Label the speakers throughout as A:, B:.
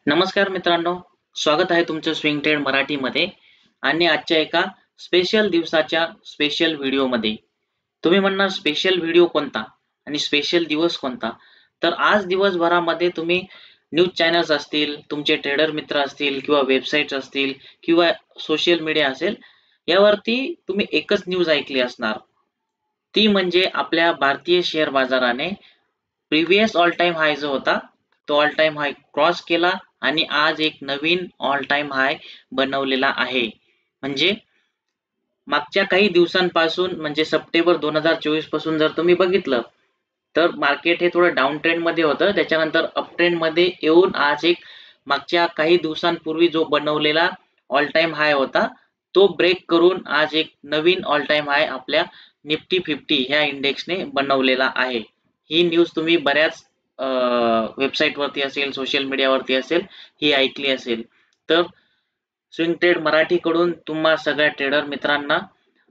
A: नमस्कार मित्रांनो, स्वागत आहे तुमचं स्विंग ट्रेड मराठीमध्ये आणि आजच्या एका स्पेशल दिवसाच्या स्पेशल व्हिडिओमध्ये. तुम्ही म्हणणार स्पेशल व्हिडिओ कोणता आणि स्पेशल दिवस कोणता? तर आज दिवसभरामध्ये तुम्ही न्यूज चॅनल्स असतील, तुमचे ट्रेडर मित्र असतील किंवा वेबसाईट्स असतील किंवा सोशल मीडिया असेल, यावरती तुम्ही एकच न्यूज ऐकली असणार. ती म्हणजे आपल्या भारतीय शेअर बाजाराने प्रिव्हियस ऑल टाइम हाय जो होता तो ऑल टाइम हाय क्रॉस केला आणि आज एक नवीन ऑल टाइम हाय बनवलेला आहे. म्हणजे मागच्या काही दिवसांपासून म्हणजे सप्टेंबर 2024 पासून जर तुम्ही बघितलं तर मार्केट हे थोडं डाऊन ट्रेंड मध्ये होतं, त्याच्यानंतर अप ट्रेंड मध्ये येऊन आज एक मागच्या काही दिवसांपूर्वी जो बनवलेला ऑल टाइम हाय होता तो ब्रेक करून आज एक नवीन ऑल टाइम हाय आपल्या निफ्टी 50 ह्या इंडेक्सने बनवलेला आहे. ही न्यूज तुम्ही बऱ्याच वेबसाईट वरती असेल, सोशल मीडियावरती असेल, ही ऐकली असेल. तर स्विंग ट्रेड मराठी कडून तुम्हा सगळ्या ट्रेडर मित्रांना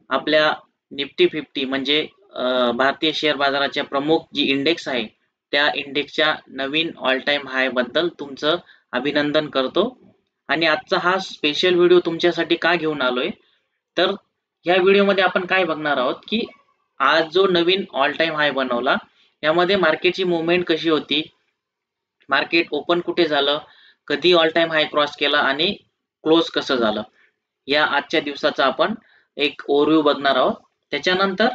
A: आपल्या निफ्टी 50 म्हणजे भारतीय शेअर बाजाराच्या प्रमुख जी इंडेक्स आहे त्या इंडेक्सच्या नवीन ऑल टाइम हाय बद्दल तुमचं अभिनंदन करतो. आणि आजचा हा स्पेशल व्हिडिओ तुमच्यासाठी का घेऊन आलोय तर ह्या व्हिडिओमध्ये आपण काय बघणार आहोत की आज जो नवीन ऑल टाइम हाय बनवला यामध्ये मार्केटची मुवमेंट कशी होती, मार्केट ओपन कुठे झालं, कधी ऑल टाइम हाय क्रॉस केला आणि क्लोज कसं झालं, या आजच्या दिवसाचा आपण एक ओव्हरव्ह्यू बघणार आहोत. त्याच्यानंतर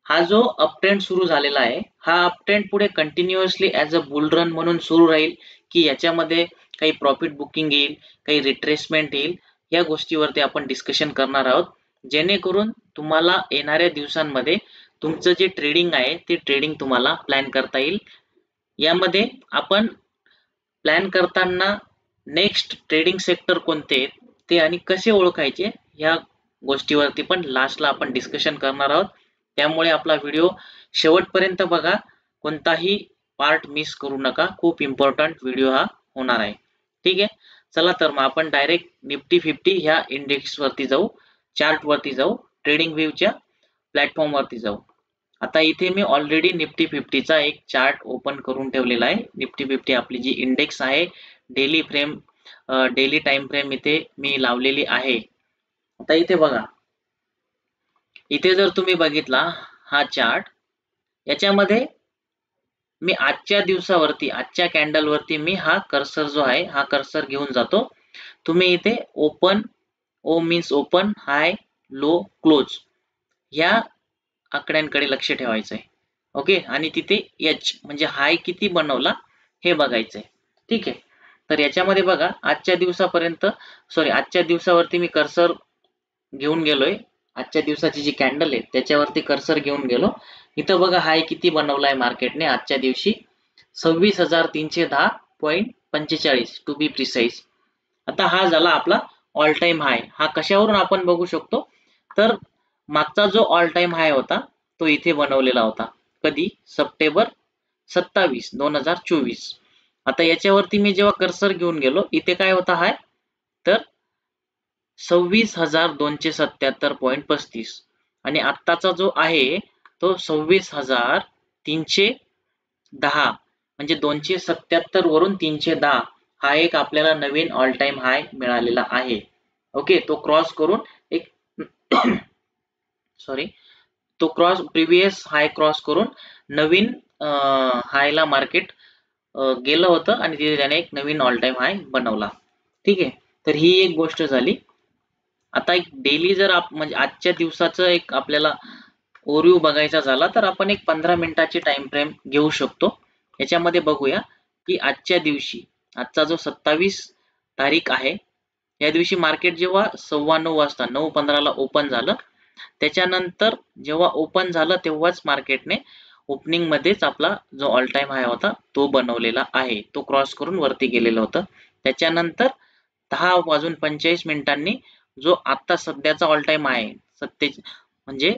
A: हा जो अप ट्रेंड सुरू झालेला आहे हा अप ट्रेंड पुढे continuously as a bull run म्हणून सुरू राहील की याच्यामध्ये काही प्रॉफिट बुकिंग येईल, काही रिट्रेसमेंट येईल, या गोष्टीवरती आपण डिस्कशन करणार आहोत, जेणेकरून तुम्हाला येणाऱ्या दिवसांमध्ये तुमचं जे ट्रेडिंग आहे ते ट्रेडिंग तुम्हाला प्लॅन करता येईल. यामध्ये आपण प्लॅन करताना नेक्स्ट ट्रेडिंग सेक्टर कोणते ते आणि कसे ओळखायचे या गोष्टीवरती पण लास्टला आपण डिस्कशन करणार आहोत. त्यामुळे आपला व्हिडिओ शेवटपर्यंत बघा, कोणताही पार्ट मिस करू नका, खूप इम्पॉर्टंट व्हिडिओ हा होणार आहे. ठीक आहे, चला तर मग आपण डायरेक्ट निफ्टी 50 ह्या इंडेक्स वरती जाऊ, चार्ट वरती जाऊ, ट्रेडिंग व्ह्यूच्या प्लॅटफॉर्म वरती जाऊ. आता इथे मी ऑलरेडी निफ्टी 50 चा एक चार्ट ओपन करून ठेवलेला आहे. निफ्टी 50 आपली जी इंडेक्स आहे डेली टाइम फ्रेम इथे मी लावलेली आहे. आता इथे बघा, इथे जर तुम्ही बघितला हा चार्ट, याच्यामध्ये मी आजच्या दिवसावरती आजच्या कॅन्डल वरती मी हा कर्सर जो आहे हा कर्सर घेऊन जातो. तुम्ही इथे ओपन, ओ मीन्स ओपन, हाय, लो, क्लोज या आकड्यांकडे लक्ष ठेवायचं आहे. ओके, आणि तिथे एच म्हणजे हाय किती बनवला हे बघायचंय. ठीक आहे, तर याच्यामध्ये बघा आजच्या दिवसापर्यंत आजच्या दिवसावरती मी कर्सर घेऊन गेलोय, आजच्या दिवसाची जी कॅन्डल आहे त्याच्यावरती कर्सर घेऊन गेलो. इथं बघा हाय किती बनवलाय मार्केटने आजच्या दिवशी, 26,310.45 टू बी प्रिसाइज. आता हा झाला आपला ऑल टाइम हाय. हा कशावरून आपण बघू शकतो तर मागचा जो ऑल टाइम हाय होता तो इथे बनवलेला होता. कधी? सप्टेंबर 27, 2024. आता याच्यावरती मी जेव्हा कर्सर घेऊन गेलो इथे काय होता हाय तर 26,277.35 आणि आत्ताचा जो आहे तो 26,310 म्हणजे 277 वरून 310 हा एक आपल्याला नवीन ऑल टाइम हाय मिळालेला आहे. ओके, तो क्रॉस करून एक तो प्रिव्हियस हाय क्रॉस करून नवीन हायला मार्केट गेलं होतं आणि तिथे त्याने एक नवीन ऑल टाइम हाय बनवला. ठीक आहे, तर ही एक गोष्ट झाली. आता एक डेली जर म्हणजे आजच्या दिवसाचं एक आपल्याला ओव्हरव्ह्यू बघायचा झाला तर आपण एक 15 मिनिटाची टाइम फ्रेम घेऊ शकतो. याच्यामध्ये बघूया की आजच्या दिवशी, आजचा जो 27 तारीख आहे या दिवशी मार्केट जेव्हा 9:15 वाजता 9:15 ला ओपन झालं, त्याच्यानंतर जेव्हा ओपन झालं तेव्हाच मार्केटने ओपनिंग मध्येच आपला जो ऑल टाइम हाय होता तो बनवलेला आहे, तो क्रॉस करून वरती गेलेलं होतं. त्याच्यानंतर 10:45 जो आता सध्याचा ऑल टाइम आहे म्हणजे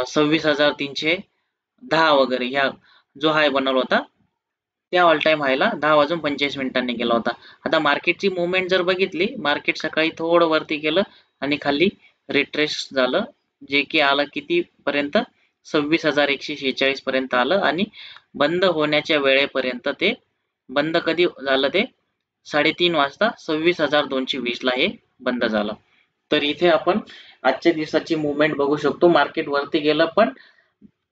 A: 26,310 वगैरे ह्या जो हाय बनवला होता त्या ऑल टाइम हायला 10:45 गेला होता. आता मार्केटची मुवमेंट जर बघितली, मार्केट सकाळी थोडं वरती गेलं आणि खाली रिट्रेस झालं, जे की आलं किती पर्यंत 26,146 पर्यंत आलं आणि बंद होण्याच्या वेळेपर्यंत ते बंद कधी झालं ते 3:30 वाजता 26,220 ला हे बंद झालं. तर इथे आपण आजच्या दिवसाची मुवमेंट बघू शकतो. मार्केट वरती गेलं, पण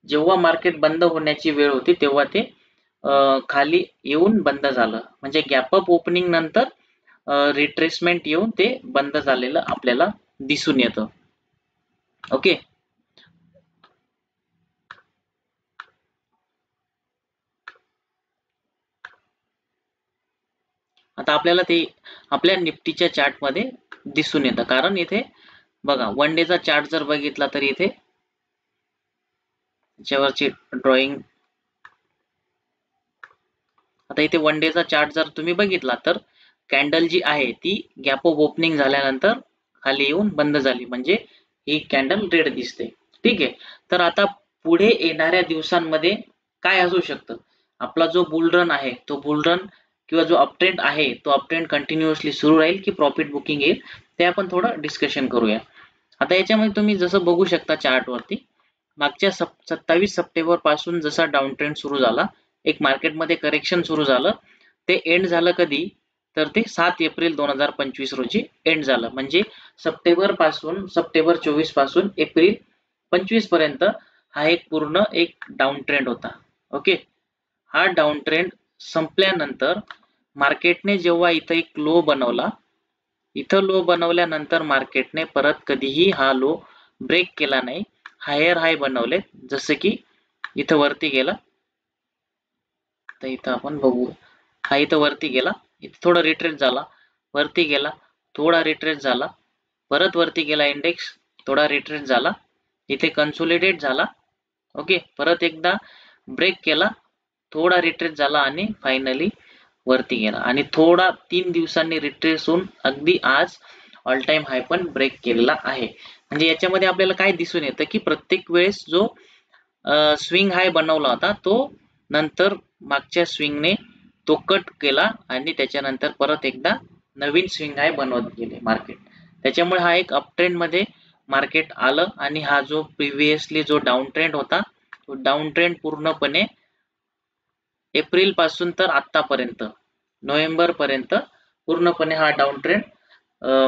A: जेव्हा मार्केट बंद होण्याची वेळ होती तेव्हा ते खाली येऊन बंद झालं. म्हणजे गॅप अप ओपनिंग नंतर रिट्रेसमेंट येऊन ते बंद झालेलं आपल्याला दिसून येतं. ओके. आता आपल्याला ते आपल्या निफ्टीच्या चार्ट मध्ये दिसून येतं, कारण इथे बघा वन डेचा चार्ट जर बघितला तर इथे याच्यावरची ड्रॉइंग, आता इथे वन डेचा चार्ट जर तुम्ही बघितला तर कॅन्डल जी आहे ती गॅप अप ओपनिंग झाल्यानंतर खाली येऊन बंद झाली, म्हणजे ही कॅन्डल रेड दिसते. ठीक आहे. तर आता पुढे येणाऱ्या दिवसांमध्ये काय असू शकतं, आपला जो बुल रन आहे तो बुल रन किंवा जो अपट्रेंड आहे तो अपट्रेंड कंटिन्युअसली सुरू राहील की प्रॉफिट बुकिंग येईल, ते आपण थोडं डिस्कशन करूया. आता याच्यामध्ये तुम्ही जसं बघू शकता चार्ट वरती, मागच्या 27 सप्टेंबर पासून जसा डाऊन ट्रेंड सुरू झाला, एक मार्केटमध्ये करेक्शन सुरू झालं, ते एंड झालं कधी, तर ते 7 एप्रिल 2025 रोजी एंड झालं. म्हणजे सप्टेंबर 24 पासून एप्रिल 25 पर्यंत हा एक पूर्ण एक डाऊन ट्रेंड होता. ओके. हा डाऊन ट्रेंड संपल्यानंतर मार्केटने जेव्हा इथं एक लो बनवला, इथं लो बनवल्यानंतर मार्केटने परत कधीही हा लो ब्रेक केला नाही, हायर हाय बनवले. जसं की इथं वरती गेला, तर इथं आपण बघू, हा इथं वरती गेला, इथं थोडा रिट्रेस झाला, वरती गेला, थोडा रिट्रेस झाला, परत वरती गेला इंडेक्स, थोडा रिट्रेस झाला, इथे कन्सोलिडेट झाला. ओके. परत एकदा ब्रेक केला, थोडा रिट्रेस झाला आणि फायनली वरती गेला, आणि थोडा 3 दिवसांनी रिट्रेस होऊन अगदी आज ऑल टाइम हाय पण ब्रेक केलेला आहे. म्हणजे याच्यामध्ये आपल्याला काय दिसून येतं की प्रत्येक वेळेस जो स्विंग हाय बनवला होता तो नंतर मागच्या स्विंगने तो कट केला आणि त्याच्यानंतर परत एकदा नवीन स्विंग हाय बनवत गेले मार्केट. त्याच्यामुळे हा एक अप ट्रेंड मध्ये मार्केट आलं, आणि हा जो प्रिव्हियसली जो डाऊन ट्रेंड होता तो डाऊन ट्रेंड पूर्णपणे एप्रिल पासून तर आतापर्यंत नोव्हेंबर पर्यंत पूर्णपणे हा डाऊन ट्रेंड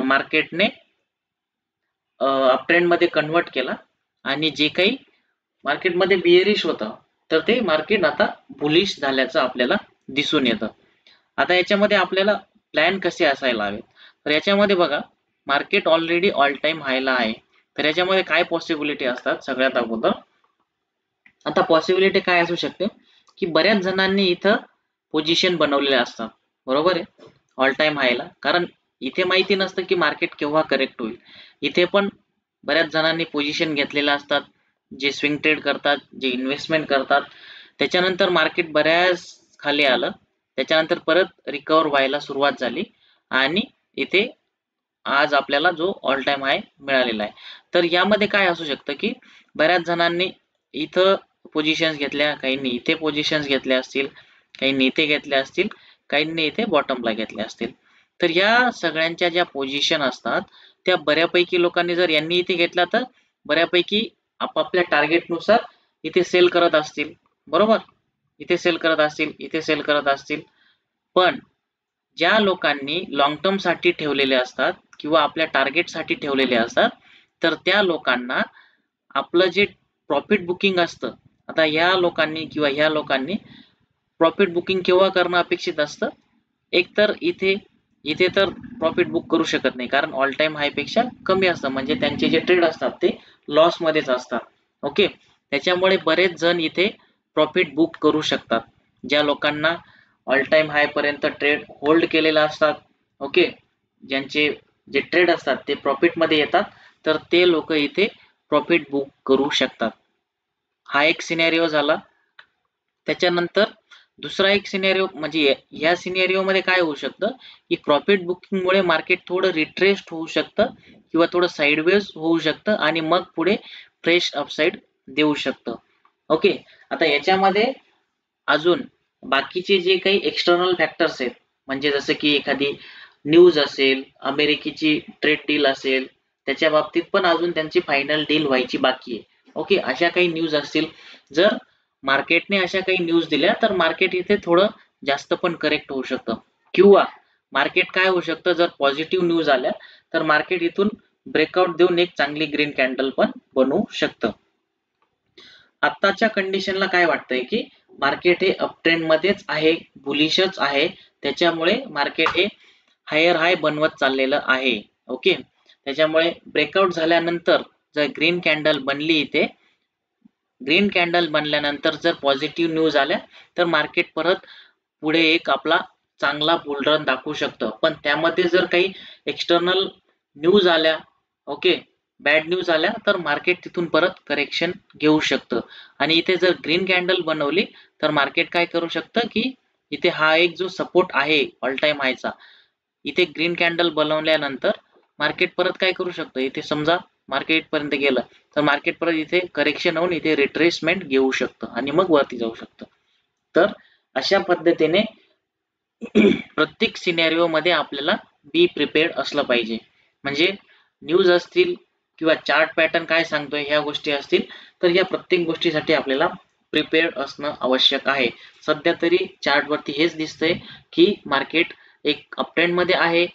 A: मार्केटने अप ट्रेंड मध्ये कन्वर्ट केला, आणि जे काही मार्केटमध्ये बिअरिश होतं तर ते मार्केट आता बुलिश झाल्याचं आपल्याला दिसून येतं. आता याच्यामध्ये आपल्याला प्लॅन कसे असायला हवे, तर याच्यामध्ये बघा मार्केट ऑलरेडी ऑल टाइम हायला आहे, तर याच्यामध्ये काय पॉसिबिलिटी असतात. सगळ्यात अगोदर आता पॉसिबिलिटी काय असू शकते की बऱ्याच जणांनी इथं पोझिशन बनवलेल्या असतात, बरोबर आहे, ऑल टाइम हायला, कारण इथे माहिती नसतं की मार्केट केव्हा करेक्ट होईल. इथे पण बऱ्याच जणांनी पोझिशन घेतलेल्या असतात, जे स्विंग ट्रेड करतात, जे इन्व्हेस्टमेंट करतात. त्याच्यानंतर मार्केट बऱ्याच खाली आलं, त्याच्यानंतर परत रिकवर व्हायला सुरुवात झाली, आणि इथे आज आपल्याला जो ऑल टाइम हाय मिळालेला आहे. तर यामध्ये काय असू शकतं की बऱ्याच जणांनी इथं पोझिशन्स घेतल्या, काहींनी इथे पोझिशन्स घेतल्या असतील, काहींनी इथे घेतल्या असतील, काहींनी इथे बॉटमला घेतल्या असतील. तर या सगळ्यांच्या ज्या पोझिशन असतात त्या बऱ्यापैकी लोकांनी जर यांनी इथे घेतला तर बऱ्यापैकी आपापल्या टार्गेटनुसार इथे सेल करत असतील, बरोबर, इथे सेल करत असतील, इथे सेल करत असतील. पण ज्या लोकांनी लॉंग टर्म साठी ठेवलेले असतात किंवा आपल्या टार्गेट साठी ठेवलेले असतात, तर त्या लोकांना आपलं जे प्रॉफिट बुकिंग असतं, आता या लोकांनी किंवा ह्या लोकांनी प्रॉफिट बुकिंग केव्हा करणं अपेक्षित असतं, एक तर इथे इथे तर प्रॉफिट बुक करू शकत नाही, कारण ऑल टाइम हाय पेक्षा कमी असतं, म्हणजे त्यांचे जे ट्रेड असतात ते लॉस मध्येच असतात. ओके. त्याच्यामुळे बरेच जण इथे प्रॉफिट बुक करू शकतात, ज्या लोकांना ऑल टाइम हाय पर्यंत ट्रेड होल्ड केलेला असतात. ओके. ज्यांचे जे ट्रेड असतात ते प्रॉफिट मध्ये येतात, तर ते लोक इथे प्रॉफिट बुक करू शकतात. हा एक सिनेरिओ झाला. त्याच्यानंतर दुसरा एक सिनेरिओ, म्हणजे या सिनेरिओ मध्ये काय होऊ शकतं की प्रॉफिट बुकिंग मुळे मार्केट थोडं रिट्रेस्ड होऊ शकतं किंवा थोडं साइडवेज होऊ शकतं, आणि मग पुढे फ्रेश अपसाइड देऊ शकतं. ओके. आता याच्यामध्ये अजून बाकीचे जे काही एक्सटर्नल फॅक्टर्स आहेत, म्हणजे जसं की एखादी न्यूज असेल, अमेरिकेची ट्रेड डील असेल, त्याच्या बाबतीत पण अजून त्यांची फायनल डील व्हायची बाकी आहे. ओके. अशा काही न्यूज असतील, जर मार्केटने अशा काही न्यूज दिल्या तर मार्केट इथे थोडं जास्त पण करेक्ट होऊ शकतं, किंवा मार्केट काय होऊ शकतं, जर पॉझिटिव्ह न्यूज आल्या तर मार्केट इथून ब्रेकआउट देऊन एक चांगली ग्रीन कॅन्डल पण बनवू शकतं. आत्ताच्या कंडिशनला काय वाटतंय की मार्केट हे अपट्रेंड मध्येच आहे, बुलिशच आहे, त्याच्यामुळे मार्केट हे हायर हाय बनवत चाललेलं आहे. ओके, त्याच्यामुळे ब्रेकआउट झाल्यानंतर जर ग्रीन कॅन्डल बनली इथे, ग्रीन कॅन्डल बनल्यानंतर जर पॉझिटिव्ह न्यूज आल्या तर मार्केट परत पुढे एक आपला चांगला बुल रन दाखवू शकतं. पण त्यामध्ये जर काही एक्सटर्नल न्यूज आल्या, ओके, बॅड न्यूज आल्या तर मार्केट तिथून परत करेक्शन घेऊ शकतं. आणि इथे जर ग्रीन कॅन्डल बनवली तर मार्केट काय करू शकतं की इथे हा एक जो सपोर्ट आहे ऑल टाइम हायचा, इथे ग्रीन कॅन्डल बनवल्यानंतर मार्केट परत काय करू शकतं, इथे समजा मार्केट पर्यंत गेलं तर मार्केट परत इथे करेक्शन होऊन इथे रिट्रेसमेंट घेऊ शकतं आणि मग वरती जाऊ शकतं. तर अशा पद्धतीने प्रत्येक सिनेरिओ मध्ये आपल्याला बी प्रिपेअर्ड असलं पाहिजे. म्हणजे न्यूज असतील किंवा चार्ट पॅटर्न काय सांगतोय ह्या गोष्टी असतील तर या प्रत्येक गोष्टीसाठी आपल्याला प्रिपेअर्ड असणं आवश्यक आहे. सध्या तरी चार्ट वरती हेच दिसतंय की मार्केट एक अपट्रेंड मध्ये आहे,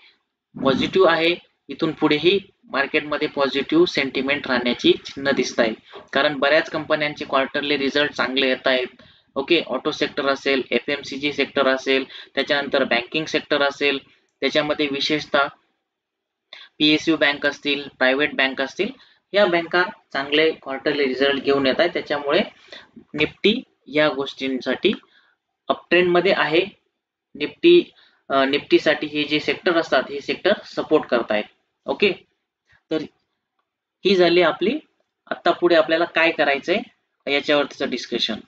A: पॉझिटिव्ह आहे, इथून पुढेही मार्केटमध्ये पॉझिटिव्ह सेंटिमेंट राहण्याची चिन्ह दिसत आहे. कारण बऱ्याच कंपन्यांचे क्वार्टरली रिझल्ट चांगले येत आहेत. ओके, ऑटो सेक्टर असेल, FMCG सेक्टर असेल, त्याच्यानंतर बँकिंग सेक्टर असेल, त्याच्यामध्ये विशेषतः PSU बँक असतील, प्रायव्हेट बँक असतील, या बँका चांगले क्वार्टरली रिझल्ट घेऊन येत आहेत. त्याच्यामुळे निफ्टी या गोष्टींसाठी अपट्रेंड मध्ये आहे. निफ्टीसाठी हे जे सेक्टर असतात हे सेक्टर सपोर्ट करतायत. ओके, तर ही झाली आपली आता पुढे आपल्याला काय करायचंय याच्यावरतीचं डिस्कशन.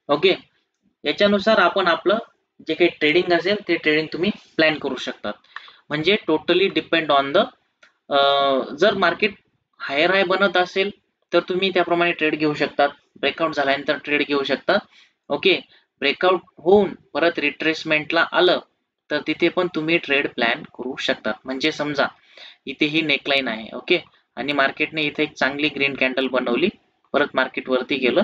A: ओके, याच्यानुसार आपण आपलं जे काही ट्रेडिंग असेल ते ट्रेडिंग तुम्ही प्लॅन करू शकतात. म्हणजे टोटली डिपेंड ऑन द, जर मार्केट हायर हाय बनत असेल तर तुम्ही त्याप्रमाणे ट्रेड घेऊ शकतात, ब्रेकआउट झाल्यानंतर ट्रेड घेऊ शकतात. ओके, ब्रेकआउट होऊन परत रिट्रेसमेंटला आलं तर तिथे पण तुम्ही ट्रेड प्लॅन करू शकतात. म्हणजे समजा इथे ही नेकलाईन आहे, ओके, आणि मार्केटने इथे एक चांगली ग्रीन कॅन्डल बनवली, परत मार्केट वरती गेलं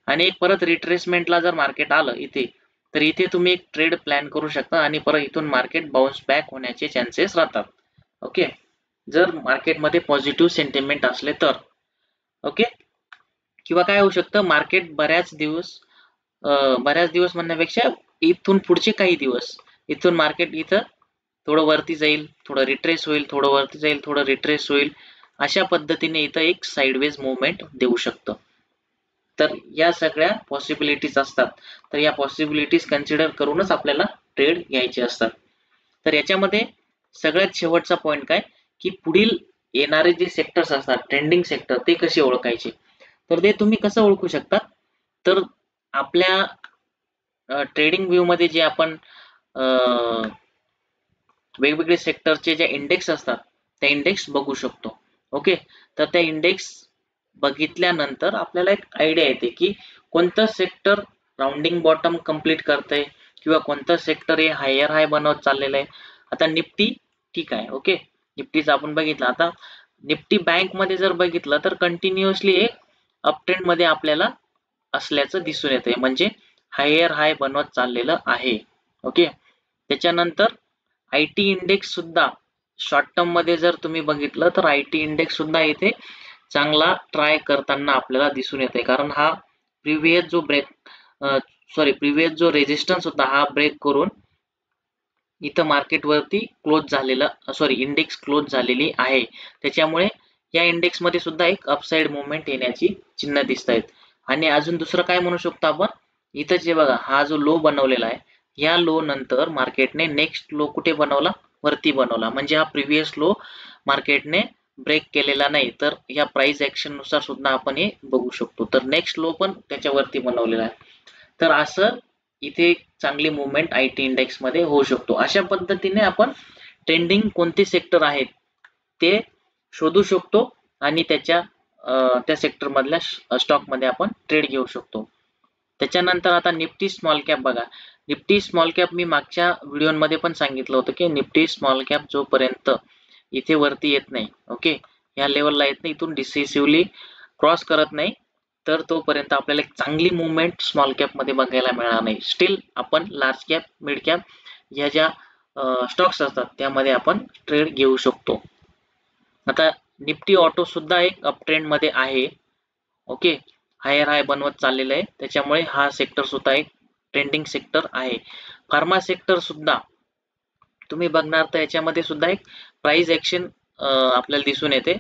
A: आणि एक परत रिट्रेसमेंटला जर मार्केट आलं इथे तर इथे तुम्ही एक ट्रेड प्लॅन करू शकता आणि परत इथून मार्केट बाउन्स बॅक होण्याचे चान्सेस राहतात. ओके, जर मार्केटमध्ये पॉझिटिव्ह सेंटिमेंट असले तर. ओके, किंवा काय होऊ शकतं, मार्केट बऱ्याच दिवस म्हणण्यापेक्षा इथून पुढचे काही दिवस इथून मार्केट इथं थोडं वरती जाईल, थोडं रिट्रेस होईल, थोडं वरती जाईल, थोडं रिट्रेस होईल, अशा पद्धतीने इथं एक साइडवेज मुवमेंट देऊ शकतं. तर या सगळ्या पॉसिबिलिटीज असतात. तर या पॉसिबिलिटीज कन्सिडर करूनच आपल्याला ट्रेड घ्यायचे असतात. तर याच्यामध्ये सगळ्यात शेवटचा पॉइंट काय की पुढील येणारे जे सेक्टर्स असतात ट्रेंडिंग सेक्टर ते कसे ओळखायचे. तर ते तुम्ही कसं ओळखू शकता, तर आपल्या ट्रेडिंग व्ह्यू मध्ये जे आपण वेगवेगळे सेक्टरचे जे इंडेक्स असतात त्या इंडेक्स बघू शकतो. ओके, तर त्या इंडेक्स बघितल्यानंतर आपल्याला एक आयडिया येते की कोणतं सेक्टर राउंडिंग बॉटम कंप्लीट करतंय किंवा कोणतं सेक्टर हे हायर हाय बनवत चाललेलं आहे. आता निफ्टी ठीक आहे, ओके, निफ्टीचं आपण बघितलं. आता निफ्टी बँक मध्ये जर बघितलं तर कंटिन्युअसली एक अपट्रेंड मध्ये आपल्याला असल्याचं दिसून येते, म्हणजे हायर हाय बनवत चाललेलं आहे. ओके, त्याच्यानंतर IT इंडेक्स सुद्धा शॉर्ट टर्म मध्ये जर तुम्ही बघितलं तर IT इंडेक्स सुद्धा इथे चांगला ट्राय करताना आपल्याला दिसून येते, कारण हा प्रिव्हियस जो रेजिस्टन्स होता हा ब्रेक करून इथं मार्केट वरती क्लोज झालेला, इंडेक्स क्लोज झालेली आहे. त्याच्यामुळे या इंडेक्स मध्ये सुद्धा एक अपसाइड मुवमेंट येण्याची चिन्ह दिसत आहेत. आणि अजून दुसरं काय म्हणू शकतो आपण, इथं जे बघा हा जो लो बनवलेला आहे या लो नंतर मार्केटने नेक्स्ट लो कुठे बनवला, वरती बनवला, म्हणजे हा प्रिव्हियस लो मार्केटने ब्रेक केलेला नाही. तर या प्राइस ऍक्शन नुसार सुद्धा आपण हे बघू शकतो. तर नेक्स्ट लो पण त्याच्यावरती बनवलेला आहे. तर असं इथे चांगली मुवमेंट IT इंडेक्स मध्ये होऊ शकतो. अशा पद्धतीने आपण ट्रेंडिंग कोणते सेक्टर आहेत ते शोधू शकतो आणि त्या सेक्टर मधल्या स्टॉक मध्ये आपण ट्रेड घेऊ शकतो. त्याच्यानंतर आता निफ्टी स्मॉल कॅप बघा. निफ्टी स्मॉल कॅप मी मागच्या व्हिडिओमध्ये पण सांगितलं होतं की निफ्टी स्मॉल कॅप जोपर्यंत इथे वरती येत नाही, ओके, या लेवलला येत नाही, इथून डिसिसिव्हली क्रॉस करत नाही, तर तोपर्यंत आपल्याला एक चांगली मुवमेंट स्मॉल कॅप मध्ये बघायला मिळणार नाही. स्टील आपण लार्ज कॅप, मिड कॅप या ज्या स्टॉक्स असतात त्यामध्ये आपण ट्रेड घेऊ शकतो. आता निफ्टी ऑटो सुद्धा एक अप ट्रेंड मध्ये आहे. ओके, हायर हाय बनवत चाललेलं आहे, त्याच्यामुळे हा सेक्टर सुद्धा एक ट्रेंडिंग सेक्टर आहे. फार्मा सेक्टर सुद्धा तुम्ही बघणार तर याच्यामध्ये सुद्धा एक प्राइस ऍक्शन आपल्याला दिसून येते.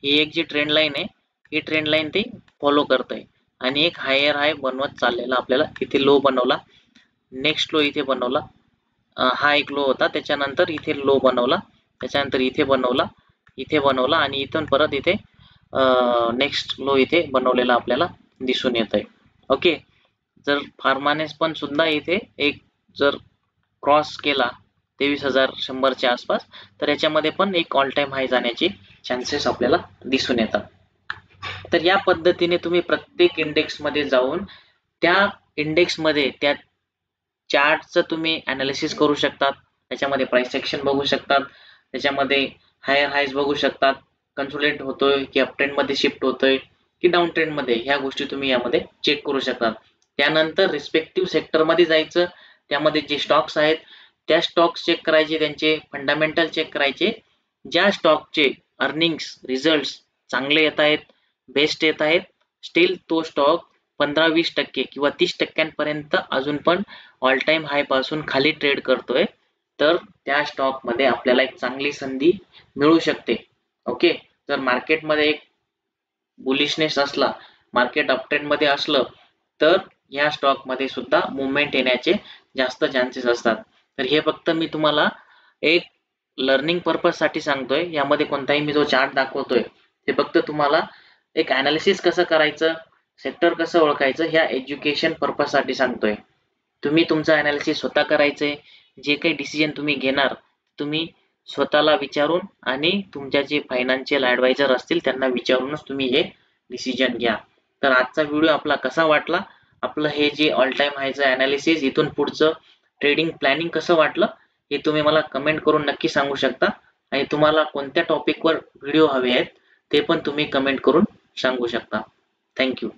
A: ही एक जी ट्रेंड लाईन आहे, ही ट्रेंड लाईन ती फॉलो करत आहे आणि एक हायर हाय बनवत चाललेला आपल्याला इथे लो बनवला, नेक्स्ट लो इथे बनवला, हा एक लो होता, त्याच्यानंतर इथे लो बनवला, त्याच्यानंतर इथे बनवला आणि इथून परत इथे नेक्स्ट लो इथे बनवलेला आपल्याला दिसून येत आहे. ओके, जर फार्मानेस पण सुद्धा इथे एक जर क्रॉस केला 23,100च्या आसपास, तर याच्यामध्ये पण एक ऑल टाइम हाय जाण्याचे चान्सेस आपल्याला दिसून येतात. तर या पद्धतीने तुम्ही प्रत्येक इंडेक्स मध्ये जाऊन त्या इंडेक्स मध्ये त्या चार्टचं तुम्ही अनालिसिस करू शकतात, त्याच्यामध्ये प्राइस ऍक्शन बघू शकतात, त्याच्यामध्ये हायर हायज बघू शकतात, कन्सोलिडेट होतोय की अप ट्रेंड मध्ये शिफ्ट होतोय की डाऊन ट्रेंड मध्ये, ह्या गोष्टी तुम्ही यामध्ये चेक करू शकतात. त्यानंतर रिस्पेक्टिव्ह सेक्टर मध्ये जायचं, त्यामध्ये जे स्टॉक्स आहेत त्या स्टॉक्स चेक करायचे, त्यांचे फंडामेंटल चेक करायचे. ज्या स्टॉकचे अर्निंग्स रिझल्ट चांगले येत आहेत, बेस्ट येत आहेत, स्टील तो स्टॉक 15-20% किंवा 30% अजून पण ऑल टाइम हाय पासून खाली ट्रेड करतोय, तर त्या स्टॉक मध्ये आपल्याला एक चांगली संधी मिळू शकते. ओके, जर मार्केटमध्ये एक बुलिशनेस असला, मार्केट अप ट्रेंड मध्ये असलं, तर या स्टॉक मध्ये सुद्धा मुवमेंट येण्याचे जास्त चान्सेस असतात. तर हे फक्त मी तुम्हाला एक लर्निंग पर्पज साठी सांगतोय. यामध्ये कोणताही मी जो चार्ट दाखवतोय ते फक्त तुम्हाला एक अनालिसिस कसं करायचं, सेक्टर कसं ओळखायचं, ह्या एज्युकेशन पर्पज साठी सांगतोय. तुम्ही तुमचं अनालिसिस स्वतः करायचंय. जे काही डिसिजन तुम्ही घेणार तुम्ही स्वतःला विचारून आणि तुमच्या जे फायनान्शियल ऍडवायझर असतील त्यांना विचारूनच तुम्ही हे डिसिजन घ्या. तर आजचा व्हिडिओ आपला कसा वाटला, आपलं हे जे ऑल टाइम हायचं अनालिसिस, इथून पुढचं ट्रेडिंग प्लॅनिंग कसं वाटलं, हे तुम्ही मला कमेंट करून नक्की सांगू शकता. आणि तुम्हाला कोणत्या टॉपिकवर व्हिडिओ हवे आहेत ते पण तुम्ही कमेंट करून सांगू शकता. थँक्यू.